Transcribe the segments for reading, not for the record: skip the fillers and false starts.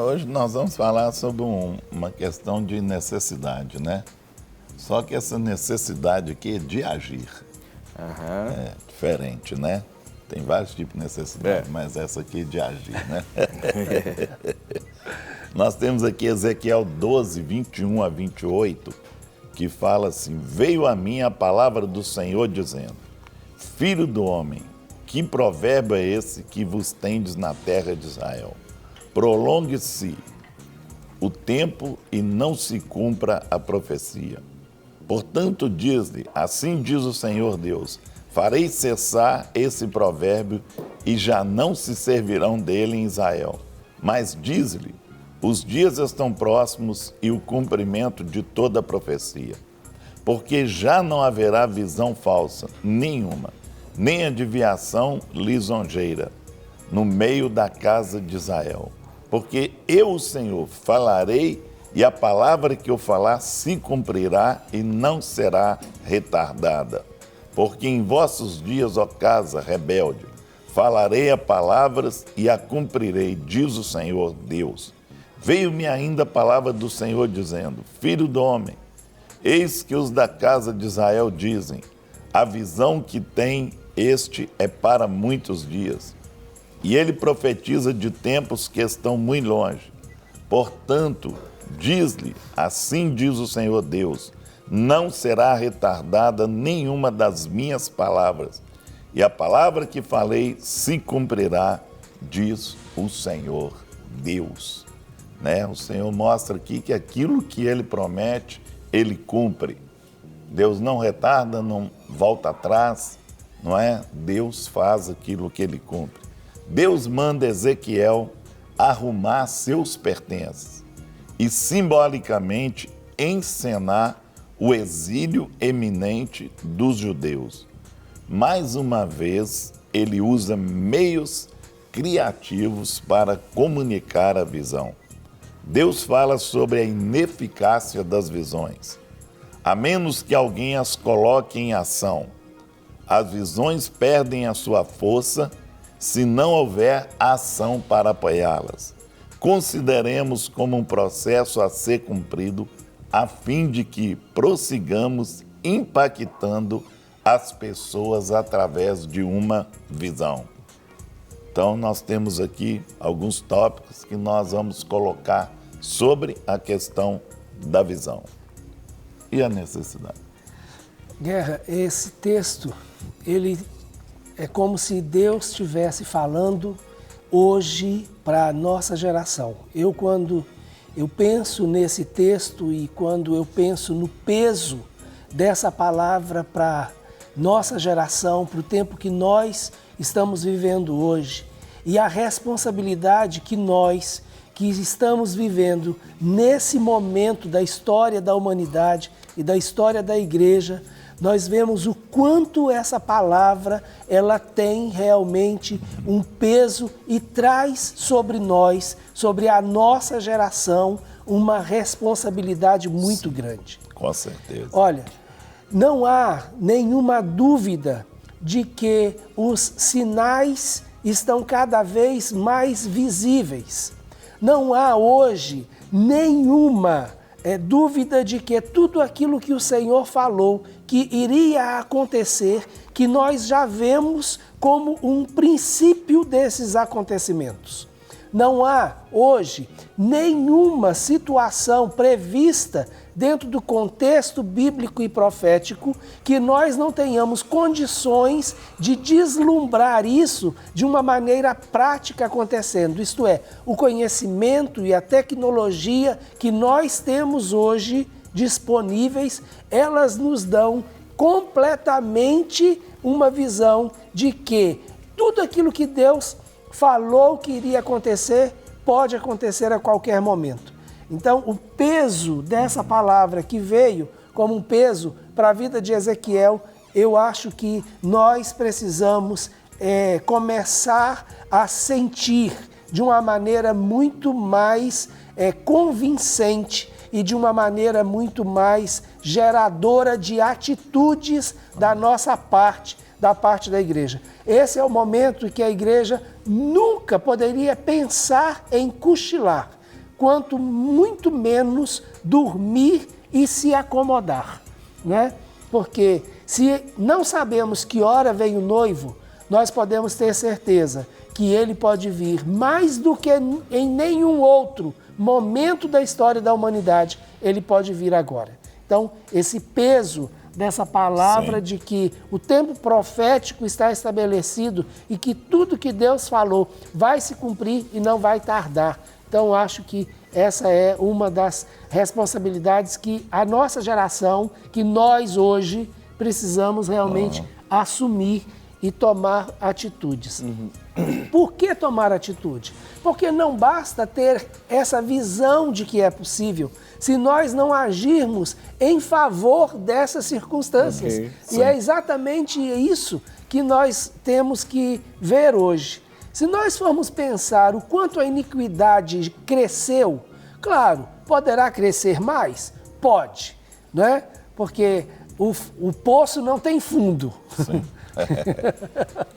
Hoje nós vamos falar sobre uma questão de necessidade, né? Só que essa necessidade aqui é de agir. É diferente, né? Tem vários tipos de necessidade, mas essa aqui é de agir, né? Nós temos aqui Ezequiel 12, 21 a 28, que fala assim: veio a mim a palavra do Senhor dizendo: Filho do homem, que provérbio é esse que vos tendes na terra de Israel? Prolongue-se o tempo e não se cumpra a profecia. Portanto, diz-lhe, assim diz o Senhor Deus, farei cessar esse provérbio e já não se servirão dele em Israel. Mas diz-lhe, os dias estão próximos e o cumprimento de toda a profecia. Porque já não haverá visão falsa nenhuma, nem adivinhação lisonjeira, no meio da casa de Israel. Porque eu, o Senhor, falarei e a palavra que eu falar se cumprirá e não será retardada. Porque em vossos dias, ó casa rebelde, falarei a palavras e a cumprirei, diz o Senhor Deus. Veio-me ainda a palavra do Senhor dizendo: Filho do homem, eis que os da casa de Israel dizem, a visão que tem este é para muitos dias. E ele profetiza de tempos que estão muito longe. Portanto, diz-lhe, assim diz o Senhor Deus, não será retardada nenhuma das minhas palavras, e a palavra que falei se cumprirá, diz o Senhor Deus. Né? O Senhor mostra aqui que aquilo que ele promete, ele cumpre. Deus não retarda, não volta atrás, não é? Deus faz aquilo que ele cumpre. Deus manda Ezequiel arrumar seus pertences e simbolicamente encenar o exílio eminente dos judeus. Mais uma vez, ele usa meios criativos para comunicar a visão. Deus fala sobre a ineficácia das visões. A menos que alguém as coloque em ação, as visões perdem a sua força se não houver ação para apoiá-las. Consideremos como um processo a ser cumprido a fim de que prossigamos impactando as pessoas através de uma visão. Então, nós temos aqui alguns tópicos que nós vamos colocar sobre a questão da visão e a necessidade. Guerra, esse texto, ele é como se Deus estivesse falando hoje para a nossa geração. Quando eu penso nesse texto e quando eu penso no peso dessa palavra para nossa geração, para o tempo que nós estamos vivendo hoje e a responsabilidade que nós, que estamos vivendo nesse momento da história da humanidade e da história da igreja, nós vemos o quanto essa palavra ela tem realmente um peso e traz sobre nós, sobre a nossa geração, uma responsabilidade muito grande. Com certeza. Olha, não há nenhuma dúvida de que os sinais estão cada vez mais visíveis. Não há hoje nenhuma dúvida de que tudo aquilo que o Senhor falou que iria acontecer, que nós já vemos como um princípio desses acontecimentos. Não há hoje nenhuma situação prevista dentro do contexto bíblico e profético que nós não tenhamos condições de deslumbrar isso de uma maneira prática acontecendo. Isto é, o conhecimento e a tecnologia que nós temos hoje disponíveis, elas nos dão completamente uma visão de que tudo aquilo que Deus falou que iria acontecer, pode acontecer a qualquer momento. Então, o peso dessa palavra que veio como um peso para a vida de Ezequiel, eu acho que nós precisamos começar a sentir de uma maneira muito mais convincente e de uma maneira muito mais geradora de atitudes da nossa parte, da parte da igreja. Esse é o momento em que a igreja nunca poderia pensar em cochilar, quanto muito menos dormir e se acomodar, né? Porque se não sabemos que hora vem o noivo, nós podemos ter certeza que ele pode vir mais do que em nenhum outro momento da história da humanidade, ele pode vir agora. Então, esse peso dessa palavra de que o tempo profético está estabelecido e que tudo que Deus falou vai se cumprir e não vai tardar. Então, acho que essa é uma das responsabilidades que a nossa geração, que nós hoje precisamos realmente assumir e tomar atitudes. Por que tomar atitude? Porque não basta ter essa visão de que é possível se nós não agirmos em favor dessas circunstâncias. E é exatamente isso que nós temos que ver hoje. Se nós formos pensar o quanto a iniquidade cresceu, claro, poderá crescer mais? Pode, não é? Porque o poço não tem fundo. Sim.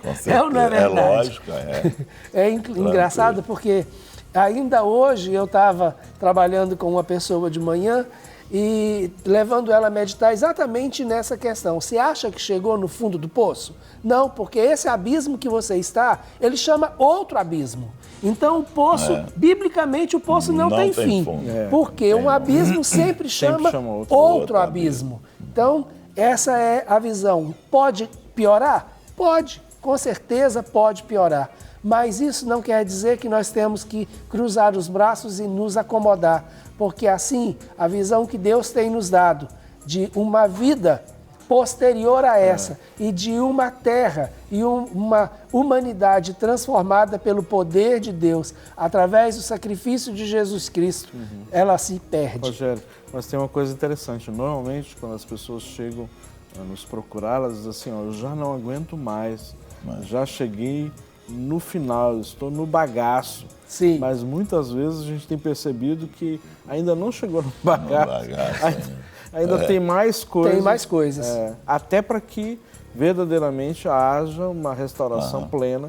Com certeza. É ou não é verdade? É lógico, é. É engraçado porque ainda hoje eu estava trabalhando com uma pessoa de manhã e levando ela a meditar exatamente nessa questão. Você acha que chegou no fundo do poço? Não, porque esse abismo que você está, ele chama outro abismo. Então o poço, biblicamente o poço não tem fim. Porque um abismo sempre chama outro abismo. Então essa é a visão. Pode piorar? Pode, com certeza pode piorar. Mas isso não quer dizer que nós temos que cruzar os braços e nos acomodar, porque assim a visão que Deus tem nos dado de uma vida posterior a essa e de uma terra e uma humanidade transformada pelo poder de Deus através do sacrifício de Jesus Cristo, ela se perde. Rogério, mas tem uma coisa interessante. Normalmente, quando as pessoas chegam a nos procurar, elas dizem assim, ó, eu já não aguento mais, já cheguei no final, estou no bagaço. Sim. Mas muitas vezes a gente tem percebido que ainda não chegou no bagaço. Ainda tem mais coisas. Tem mais coisas. Até para que verdadeiramente haja uma restauração plena,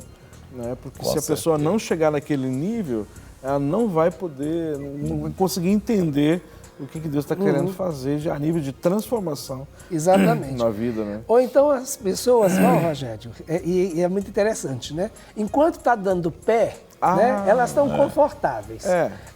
né? Porque se a pessoa não chegar naquele nível, ela não vai poder, não vai conseguir entender o que Deus está querendo fazer a nível de transformação na vida, né? Ou então as pessoas vão, Rogério, e é muito interessante, né? Enquanto está dando pé, né, elas estão confortáveis.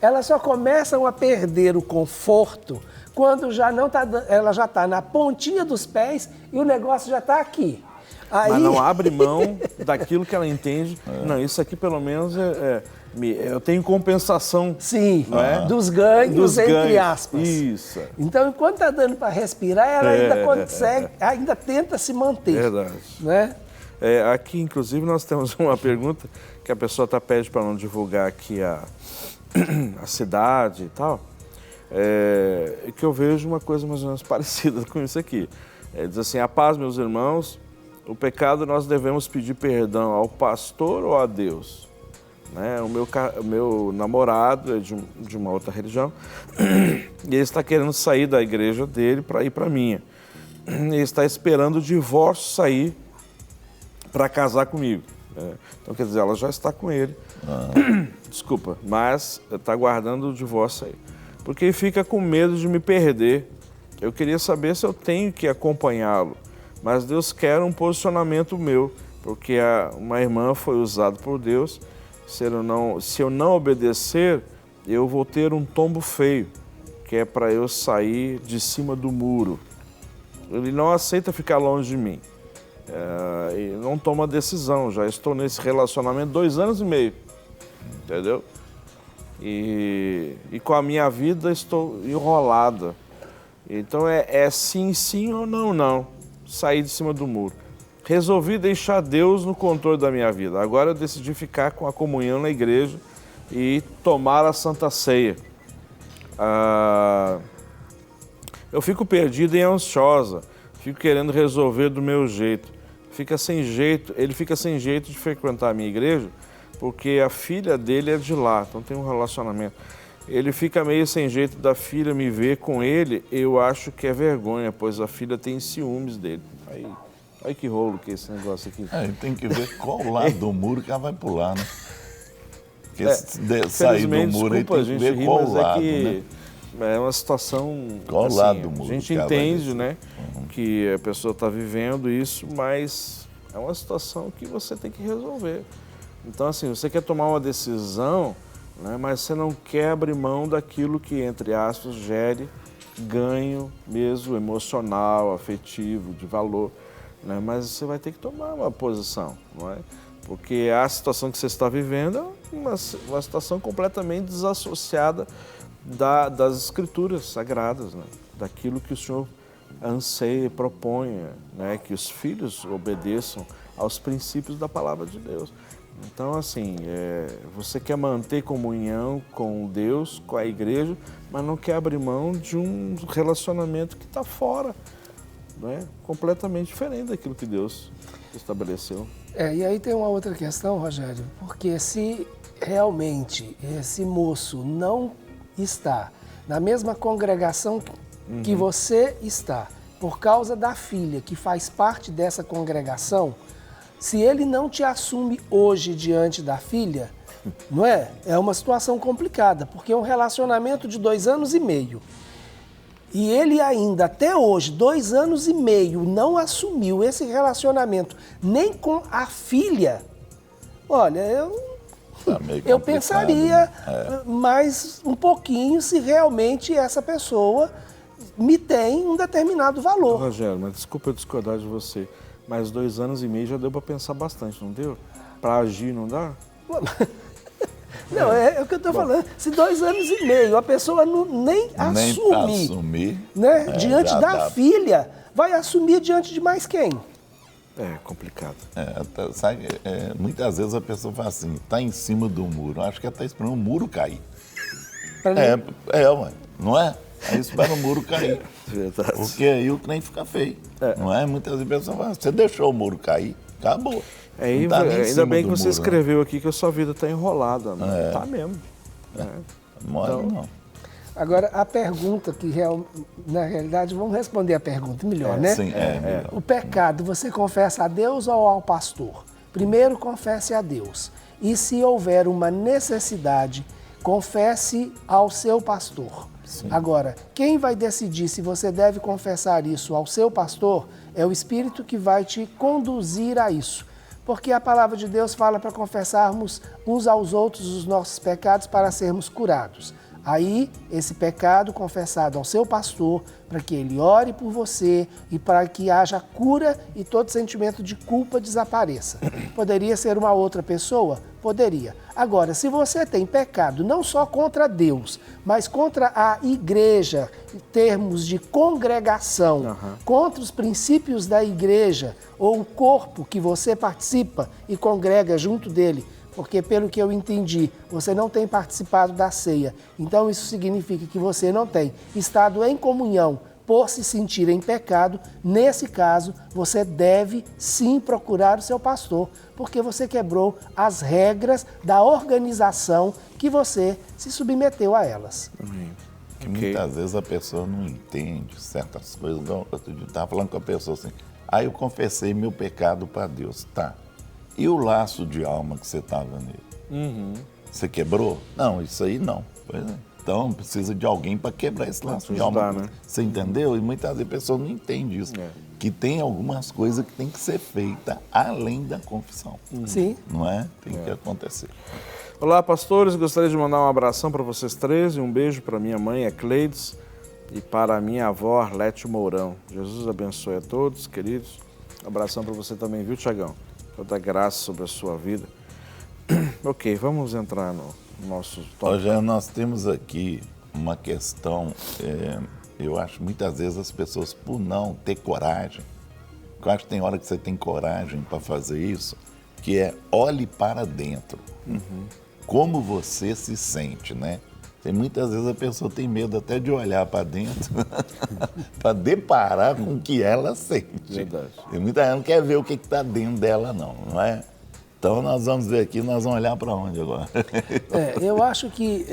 Elas só começam a perder o conforto quando já não tá, ela já está na pontinha dos pés e o negócio já está aqui. Aí... Mas não abre mão daquilo que ela entende. Não, isso aqui pelo menos eu tenho compensação. Sim, dos ganhos, entre aspas. Isso. Então, enquanto está dando para respirar, ela ainda consegue, ainda tenta se manter. Verdade. Né? Aqui, inclusive, nós temos uma pergunta que a pessoa pede para não divulgar aqui a cidade e tal. Que eu vejo uma coisa mais ou menos parecida com isso aqui. Diz assim, a paz, meus irmãos, o pecado nós devemos pedir perdão ao pastor ou a Deus? Né? O meu namorado é de uma outra religião e ele está querendo sair da igreja dele para ir para a minha. Ele está esperando o divórcio sair para casar comigo. Então, quer dizer, ela já está com ele, desculpa, mas está aguardando o divórcio aí. Porque fica com medo de me perder. Eu queria saber se eu tenho que acompanhá-lo, mas Deus quer um posicionamento meu, porque uma irmã foi usada por Deus. Se eu não obedecer, eu vou ter um tombo feio, que é para eu sair de cima do muro. Ele não aceita ficar longe de mim. E não toma decisão. Já estou nesse relacionamento 2 anos e meio, entendeu? E com a minha vida estou enrolada. Então é sim, sim ou não, não. Sair de cima do muro. Resolvi deixar Deus no controle da minha vida. Agora eu decidi ficar com a comunhão na igreja e tomar a Santa Ceia. Eu fico perdida e ansiosa. Fico querendo resolver do meu jeito. Ele fica sem jeito de frequentar a minha igreja, porque a filha dele é de lá, então tem um relacionamento. Ele fica meio sem jeito da filha me ver com ele, eu acho que é vergonha, pois a filha tem ciúmes dele. Aí que rolo que é esse negócio aqui. Tem que ver qual lado do muro que ela vai pular, né? Porque se sair do muro aí tem que ver qual lado, né? É uma situação... Qual assim, lado do muro? A gente entende, né, que a pessoa está vivendo isso, mas é uma situação que você tem que resolver. Então, assim, você quer tomar uma decisão, né, mas você não quer abrir mão daquilo que, entre aspas, gere ganho mesmo emocional, afetivo, de valor, né? Mas você vai ter que tomar uma posição, não é? Porque a situação que você está vivendo é uma situação completamente desassociada das escrituras sagradas, né? Daquilo que o Senhor anseia e propõe, né? Que os filhos obedeçam aos princípios da palavra de Deus. Então, assim, você quer manter comunhão com Deus, com a igreja, mas não quer abrir mão de um relacionamento que está fora, né? Completamente diferente daquilo que Deus estabeleceu. E aí tem uma outra questão, Rogério, porque se realmente esse moço não está na mesma congregação que você está, por causa da filha que faz parte dessa congregação, se ele não te assume hoje diante da filha, não é? É uma situação complicada, porque é um relacionamento de 2 anos e meio. E ele ainda, até hoje, 2 anos e meio, não assumiu esse relacionamento nem com a filha. Olha, eu pensaria mais um pouquinho se realmente essa pessoa me tem um determinado valor. Rogério, mas desculpa eu discordar de você, mas 2 anos e meio já deu para pensar bastante, não deu? Para agir não dá? Não, é o que eu estou falando. Se 2 anos e meio a pessoa nem assumir, né, diante da filha, vai assumir diante de mais quem? É complicado. Sabe, muitas vezes a pessoa fala assim, está em cima do muro. Acho que ela está esperando o muro cair. Ué, não é? Aí espera o muro cair. Verdade. Porque aí o trem fica feio. Não é? Muitas vezes a pessoa fala, você deixou o muro cair, acabou. Ainda bem que você escreveu aqui que a sua vida está enrolada. Né? Tá mesmo. Não. Agora, a pergunta que, na realidade, vamos responder a pergunta melhor, né? Sim, melhor. O pecado, você confessa a Deus ou ao pastor? Primeiro, confesse a Deus. E se houver uma necessidade, confesse ao seu pastor. Sim. Agora, quem vai decidir se você deve confessar isso ao seu pastor é o Espírito que vai te conduzir a isso. Porque a palavra de Deus fala para confessarmos uns aos outros os nossos pecados para sermos curados. Aí, esse pecado confessado ao seu pastor, para que ele ore por você e para que haja cura e todo sentimento de culpa desapareça. Poderia ser uma outra pessoa? Poderia. Agora, se você tem pecado não só contra Deus, mas contra a igreja, em termos de congregação, contra os princípios da igreja, ou o corpo que você participa e congrega junto dele, porque pelo que eu entendi, você não tem participado da ceia. Então isso significa que você não tem estado em comunhão por se sentir em pecado. Nesse caso, você deve sim procurar o seu pastor, porque você quebrou as regras da organização que você se submeteu a elas. Que muitas vezes a pessoa não entende certas coisas. Eu estava falando com a pessoa assim, eu confessei meu pecado para Deus, tá. E o laço de alma que você estava nele? Você quebrou? Não, isso aí não. Pois é. Então precisa de alguém para quebrar esse laço de alma. Né? Você entendeu? E muitas vezes a pessoa não entende isso. Que tem algumas coisas que tem que ser feitas além da confissão. Sim. Não é? Tem que acontecer. Olá, pastores. Gostaria de mandar um abração para vocês 3 e um beijo para minha mãe, a Cleides, e para a minha avó, Arlete Mourão. Jesus abençoe a todos, queridos. Um abração para você também, viu, Tiagão? Toda graça sobre a sua vida. Ok, vamos entrar no nosso tópico. Rogério, nós temos aqui uma questão, eu acho muitas vezes as pessoas, por não ter coragem, eu acho que tem hora que você tem coragem para fazer isso, que é olhe para dentro. Como você se sente, né? Tem muitas vezes a pessoa tem medo até de olhar para dentro para deparar com o que ela sente. Verdade. E muita gente não quer ver o que está dentro dela, não é? Então nós vamos ver aqui, nós vamos olhar para onde agora? Eu acho que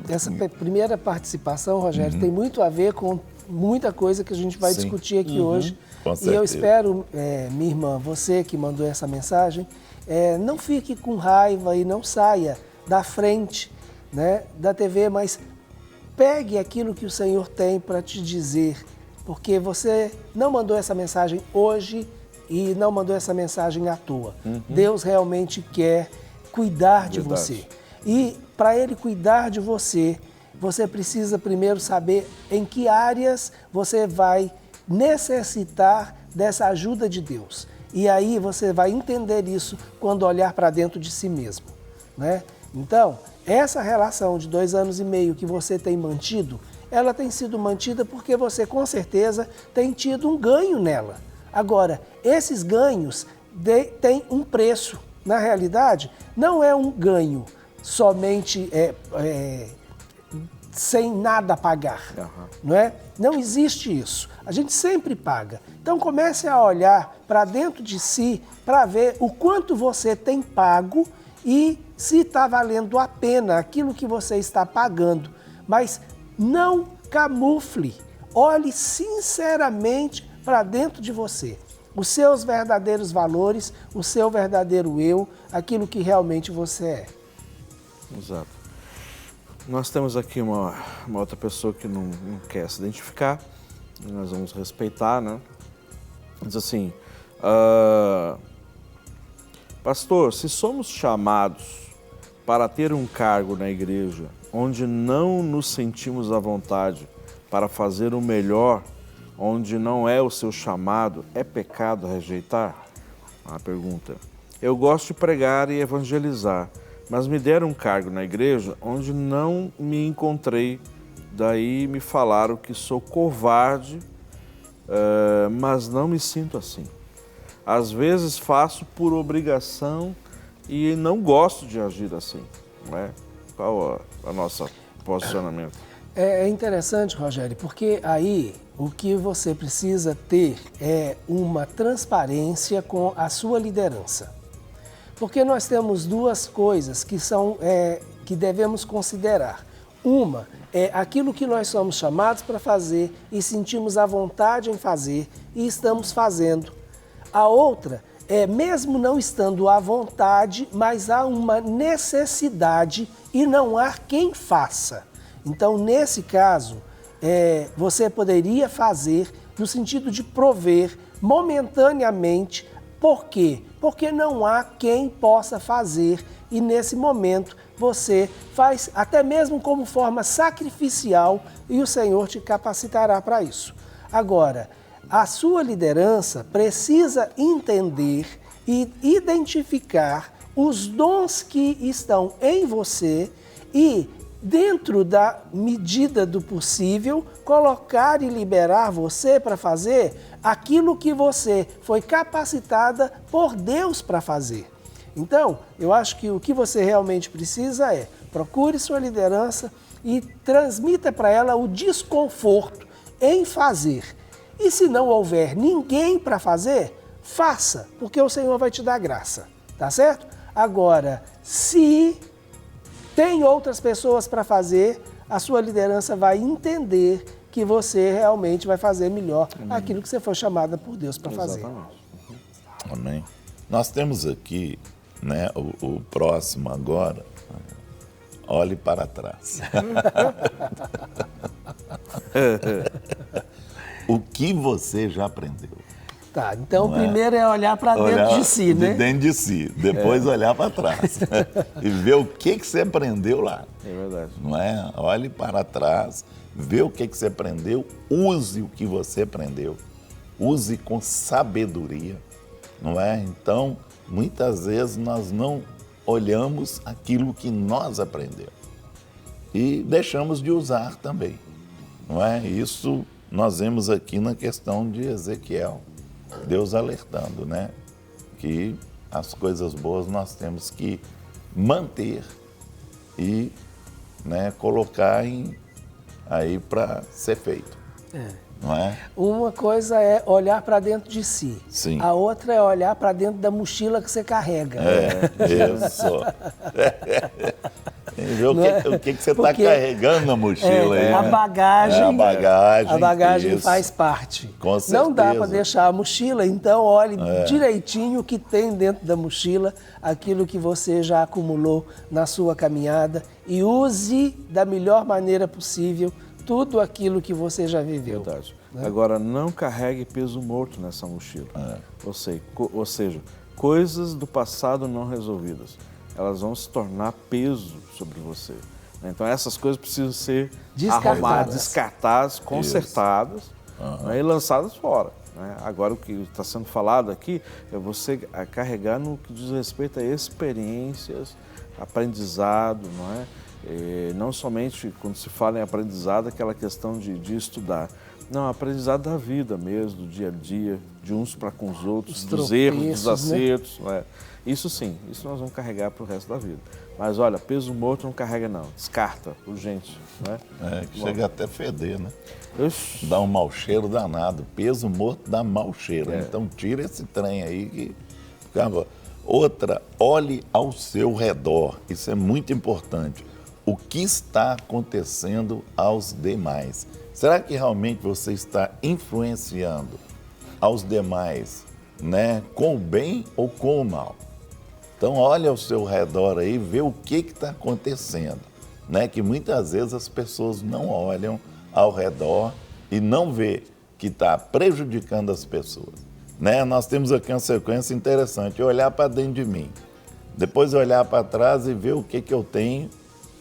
essa primeira participação, Rogério, tem muito a ver com muita coisa que a gente vai discutir aqui hoje. Com certeza. E eu espero, minha irmã, você que mandou essa mensagem, não fique com raiva e não saia da frente, né, da TV, mas pegue aquilo que o Senhor tem para te dizer, porque você não mandou essa mensagem hoje e não mandou essa mensagem à toa. Deus realmente quer cuidar de você. E para Ele cuidar de você, você precisa primeiro saber em que áreas você vai necessitar dessa ajuda de Deus. E aí você vai entender isso quando olhar para dentro de si mesmo, né? Então, essa relação de 2 anos e meio que você tem mantido, ela tem sido mantida porque você com certeza tem tido um ganho nela. Agora, esses ganhos têm um preço. Na realidade, não é um ganho somente sem nada pagar, não é? Não existe isso. A gente sempre paga. Então comece a olhar para dentro de si para ver o quanto você tem pago e se está valendo a pena aquilo que você está pagando. Mas não camufle. Olhe sinceramente para dentro de você. Os seus verdadeiros valores, o seu verdadeiro eu, aquilo que realmente você é. Exato. Nós temos aqui uma outra pessoa que não quer se identificar, e nós vamos respeitar, né? Diz assim, pastor, se somos chamados para ter um cargo na igreja onde não nos sentimos à vontade para fazer o melhor, onde não é o seu chamado, é pecado rejeitar? A pergunta. Eu gosto de pregar e evangelizar, mas me deram um cargo na igreja onde não me encontrei, daí me falaram que sou covarde, mas não me sinto assim. Às vezes faço por obrigação e não gosto de agir assim, não é? Qual o nosso posicionamento? É interessante, Rogério, porque aí o que você precisa ter é uma transparência com a sua liderança. Porque nós temos duas coisas que devemos considerar. Uma é aquilo que nós somos chamados para fazer e sentimos a vontade em fazer e estamos fazendo. A outra é, mesmo não estando à vontade, mas há uma necessidade e não há quem faça. Então, nesse caso, você poderia fazer no sentido de prover momentaneamente. Por quê? Porque não há quem possa fazer e nesse momento você faz até mesmo como forma sacrificial e o Senhor te capacitará para isso. Agora, a sua liderança precisa entender e identificar os dons que estão em você e, dentro da medida do possível, colocar e liberar você para fazer aquilo que você foi capacitada por Deus para fazer. Então, eu acho que o que você realmente precisa é procure sua liderança e transmita para ela o desconforto em fazer. E se não houver ninguém para fazer, faça, porque o Senhor vai te dar graça, tá certo? Agora, se tem outras pessoas para fazer, a sua liderança vai entender que você realmente vai fazer melhor aquilo que você foi chamada por Deus para fazer. Amém. Nós temos aqui, né, o próximo agora. Olhe para trás. O que você já aprendeu? Tá, então o primeiro é olhar para dentro de si, né? De dentro de si. Depois olhar para trás. E ver o que você aprendeu lá. É verdade. Não é? Olhe para trás, vê o que você aprendeu, use o que você aprendeu. Use com sabedoria. Não é? Então, muitas vezes nós não olhamos aquilo que nós aprendemos. E deixamos de usar também. Não é? Isso nós vemos aqui na questão de Ezequiel. Deus alertando, né? Que as coisas boas nós temos que manter e, né, colocar aí para ser feito. Não é? Uma coisa é olhar para dentro de si. Sim. A outra é olhar para dentro da mochila que você carrega. Isso. Ver o que você está carregando na mochila aí. A né? bagagem, a bagagem isso. Faz parte. Com certeza. Não dá para deixar a mochila, então olhe direitinho o que tem dentro da mochila, aquilo que você já acumulou na sua caminhada e use da melhor maneira possível tudo aquilo que você já viveu. Verdade. Né? Agora, não carregue peso morto nessa mochila. Ou seja, coisas do passado não resolvidas. Elas vão se tornar peso sobre você. Então, essas coisas precisam ser arrumadas, descartadas, consertadas e lançadas fora. Né? Agora, o que está sendo falado aqui é você carregar no que diz respeito a experiências, aprendizado, não é? E não somente quando se fala em aprendizado, aquela questão de estudar. Não, aprendizado da vida mesmo, do dia a dia, de uns para com os outros, dos erros, dos acertos. Né? Isso sim, isso nós vamos carregar para o resto da vida. Mas olha, peso morto não carrega não, descarta, urgente. Né? Chega até a feder, né? Dá um mau cheiro danado, peso morto dá mau cheiro. Então tira esse trem aí que... Outra, olhe ao seu redor, isso é muito importante. O que está acontecendo aos demais? Será que realmente você está influenciando aos demais, né, com o bem ou com o mal? Então, olha ao seu redor aí, vê o que está acontecendo, né? Que muitas vezes as pessoas não olham ao redor e não vê que está prejudicando as pessoas, né? Nós temos aqui uma sequência interessante, olhar para dentro de mim, depois olhar para trás e ver o que eu tenho,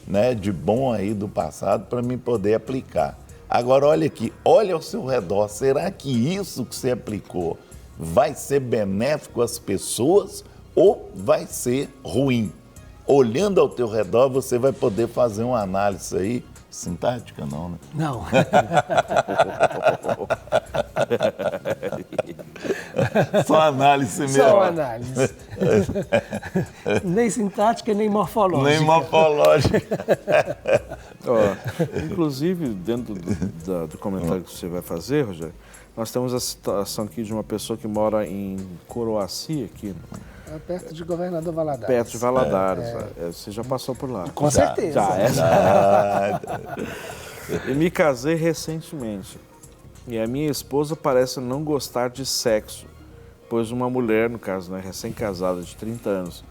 né, de bom aí do passado para mim poder aplicar. Agora olha aqui, olha ao seu redor, será que isso que você aplicou vai ser benéfico às pessoas ou vai ser ruim? Olhando ao teu redor, você vai poder fazer uma análise aí, sintática não, né? Não. Só análise mesmo. Só análise. Nem sintática, nem morfológica. Nem morfológica. Inclusive, dentro do comentário que você vai fazer, Rogério, nós temos a situação aqui de uma pessoa que mora em Coroaci, aqui. Perto de Governador Valadares. Perto de Valadares. Você já passou por lá. Com certeza. E me casei recentemente. E a minha esposa parece não gostar de sexo, pois uma mulher, no caso, né, recém-casada de 30 anos,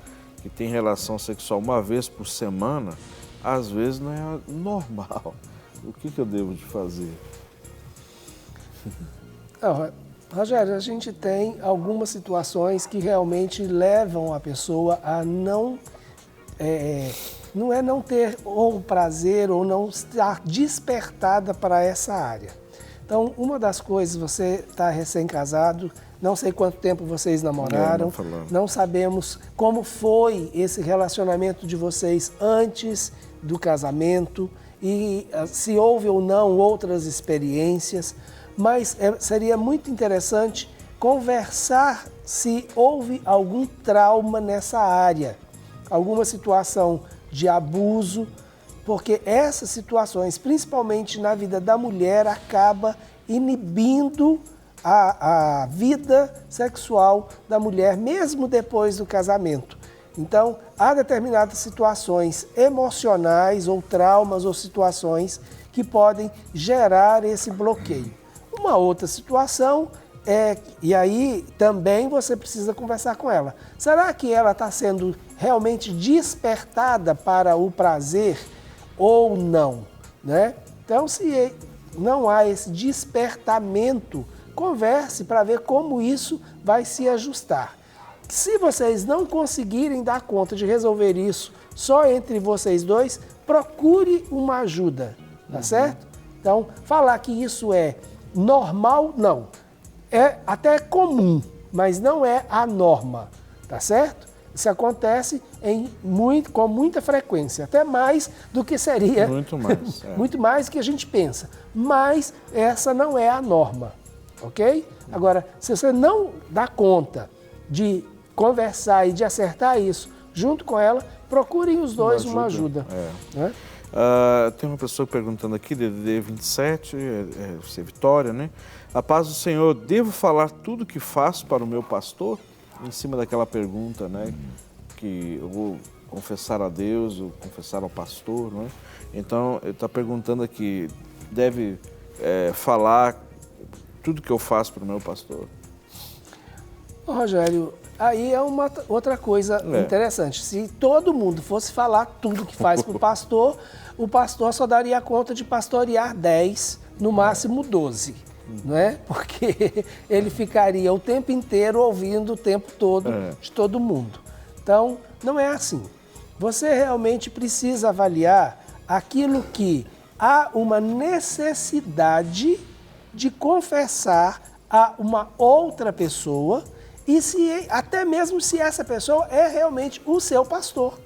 que tem relação sexual uma vez por semana, às vezes não é normal. O que eu devo de fazer? Rogério, a gente tem algumas situações que realmente levam a pessoa a não ter ou prazer ou não estar despertada para essa área. Então, uma das coisas, você está recém-casado, não sei quanto tempo vocês namoraram, não sabemos como foi esse relacionamento de vocês antes do casamento e se houve ou não outras experiências, mas seria muito interessante conversar se houve algum trauma nessa área, alguma situação de abuso, porque essas situações, principalmente na vida da mulher, acaba inibindo a vida sexual da mulher, mesmo depois do casamento. Então, há determinadas situações emocionais ou traumas ou situações que podem gerar esse bloqueio. Uma outra situação e aí também você precisa conversar com ela. Será que ela está sendo realmente despertada para o prazer ou não, né? Então, se não há esse despertamento, converse para ver como isso vai se ajustar. Se vocês não conseguirem dar conta de resolver isso só entre vocês dois, procure uma ajuda, tá certo? Então, falar que isso é normal, não. É até comum, mas não é a norma, tá certo? Isso acontece com muita frequência, até mais do que seria... Muito mais. Muito mais do que a gente pensa. Mas essa não é a norma, ok? Agora, se você não dá conta de conversar e de acertar isso junto com ela, procurem os dois uma ajuda. Né? Tem uma pessoa perguntando aqui, DDD 27, Vitória, né? A paz do Senhor, devo falar tudo que faço para o meu pastor? Em cima daquela pergunta, né? Que confessar a Deus, ou confessar ao pastor, não é? Então, ele está perguntando aqui, deve falar tudo que eu faço para o meu pastor? Rogério, aí é uma outra coisa interessante. Se todo mundo fosse falar tudo que faz para o pastor só daria conta de pastorear 10, no máximo 12, não é? Porque ele ficaria o tempo inteiro ouvindo o tempo todo de todo mundo. Então, não é assim. Você realmente precisa avaliar aquilo que há uma necessidade de confessar a uma outra pessoa e até mesmo se essa pessoa é realmente o seu pastor.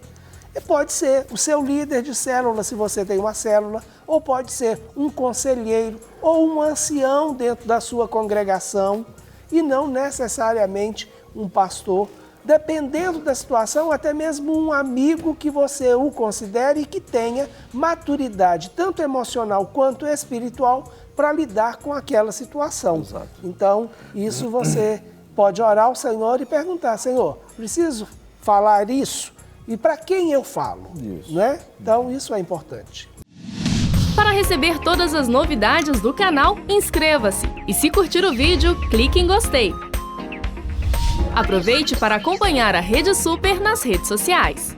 E pode ser o seu líder de célula, se você tem uma célula, ou pode ser um conselheiro ou um ancião dentro da sua congregação e não necessariamente um pastor, dependendo da situação, até mesmo um amigo que você o considere e que tenha maturidade, tanto emocional quanto espiritual, para lidar com aquela situação. Exato. Então, isso você pode orar ao Senhor e perguntar, Senhor, preciso falar isso? E para quem eu falo? Isso. Né? Então, isso é importante. Para receber todas as novidades do canal, inscreva-se. E se curtir o vídeo, clique em gostei. Aproveite para acompanhar a Rede Super nas redes sociais.